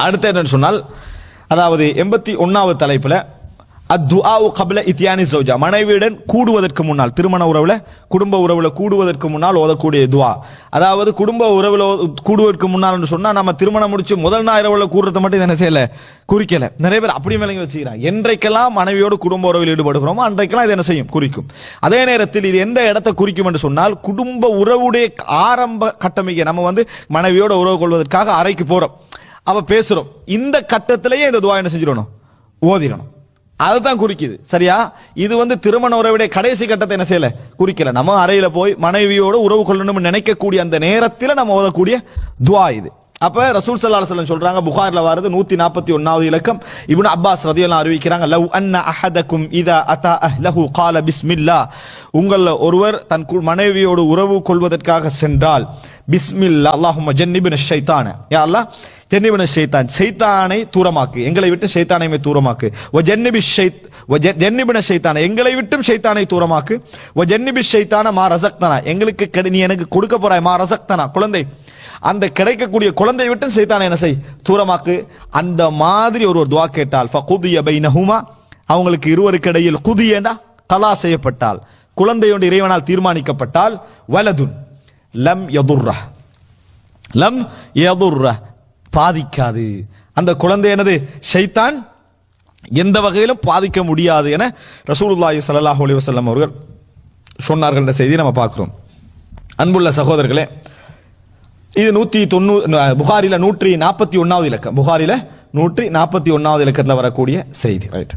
அடுத்து என்னன்னு சொன்னால், அதாவது 81வது தலைப்புல அத்துஆஉ கப்ல இத்யானி ஸௌஜா, மனைவியுடன் கூடுவதற்கு முன்னால், திருமண உறவுல குடும்ப உறவுல கூடுவதற்கு முன்னால் ஓதக்கூடிய துஆ. அதாவது குடும்ப உறவுல கூடுவதற்கு முன்னால் சொன்னா நம்ம திருமணம் முடிச்சு முதல் நாள் இரவுல கூடுறத மட்டும் என்ன செய்யல, குறிக்கல. நிறைய பேர் அப்படியே விளங்கி வச்சுக்கிறாங்க. என்றைக்கெல்லாம் மனைவியோடு குடும்ப உறவில் ஈடுபடுகிறோமோ அன்றைக்கெல்லாம் இது என்ன செய்யும், குறிக்கும். அதே நேரத்தில் இது எந்த இடத்தை குறிக்கும் என்று சொன்னால், குடும்ப உறவுடைய ஆரம்ப கட்டமைக்க நம்ம மனைவியோட உறவு கொள்வதற்காக அறைக்கு போறோம், அவ பேசுறோம், இந்த கட்டத்திலேயே இந்த துஆ என்ன செஞ்சிடணும், ஓதிடணும். அதுதான் குறிக்குது. சரியா? இது திருமண உறவுடைய கடைசி கட்டத்தை என்ன செய்யல, குறிக்கல. நம்ம அறையில போய் மனைவியோடு உறவு கொள்ளணும் நினைக்கக்கூடிய அந்த நேரத்தில் நம்ம ஓதக்கூடிய துஆ இது. அப்ப ரசூல் ஸல்லல்லாஹு அலைஹி வஸல்லம் சொல்றாங்க, புகாரில வருது 141வது இலக்கம், இப்னு அப்பாஸ் ரலியல்லாஹு அறிவிக்கிறாங்க, லவ் அன்ன அஹதக்கும் இதா அத்தா அஹ்லஹு கால பிஸ்மில்லா, உங்கள ஒருவர் தன் மனைவியோடு உறவு கொள்வதற்காக சென்றால், பிஸ்மில்லா அல்லாஹும்ம ஜன்னிபின ஷைத்தான, யா அல்லாஹ் ஜன்னிபின ஷைத்தான், ஷைத்தானை தூரமாக்கு, எங்களை விட்டு ஷைத்தானை தூரமாக்கு, வ ஜன்னிபின ஷைத்தான, எங்களை விட்டும் ஷைத்தானை தூரமாக்கு, வ ஜன்னிபி ஷைத்தான மா ரஸக்தனா, எங்களுக்கு நீ எனக்கு கொடுக்க போறாய், மா ரஸக்தனா குழந்தை, அந்த கிடைக்கக்கூடிய குழந்தை விட்டு சைத்தானை என்ன செய், தூரமாக்கு. அந்த மாதிரி ஒரு துஆ கேட்டால், ஃபகுதிய பைனஹுமா, அவங்களுக்கு இருவருக்கு இடையில் குதியேண்டா கலா செய்யப்பட்டால், குழந்தை ஒன்று இறைவனால் தீர்மானிக்கப்பட்டால், வலதுன் லம் யதுர்ர, லம் யதுர்ர, பாதிக்காது, அந்த குழந்தை என்னது, ஷைத்தான் எந்த வகையிலும் பாதிக்க முடியாது என ரசூலுல்லாஹி ஸல்லல்லாஹு அலைஹி வஸல்லம் அவர்கள் சொன்னார்கள் என்ற செய்தியை நம்ம பார்க்கிறோம். அன்புள்ள சகோதரர்களே, இது 190 புகாரில 141வது இலக்கம், புகாரில 141வது இலக்கத்தில் வரக்கூடிய செய்தி. ரைட்.